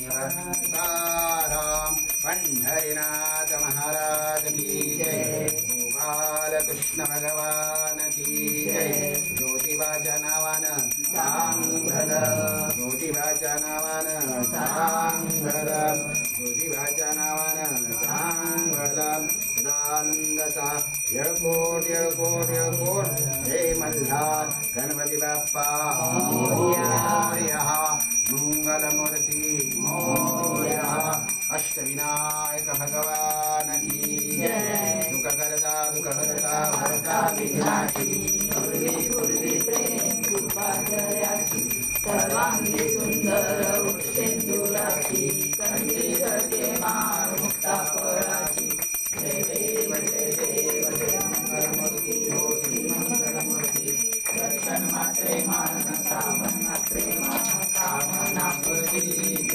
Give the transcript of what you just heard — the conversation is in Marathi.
साराम पंढरीनाथ महाराज की जय। बालकृष्ण भगवान की जय। ज्योतिबाच्या नावानं सांगल, ज्योतिबाच्या नावानं सांगल, ज्योतिबाच्या नावानं सांगल। सदानंदचा येळकोट येळकोट येळकोट हे मल्हार गणपती बाप्पा मोरया। मंगलमूर्ती मोरया। अष्टविनायक भगवान की जय। दुःख करता भरता विघ्नाची पूर्वी प्रेम कृपा जयाची सर्वांगी सुंदर वृक्षेंद्र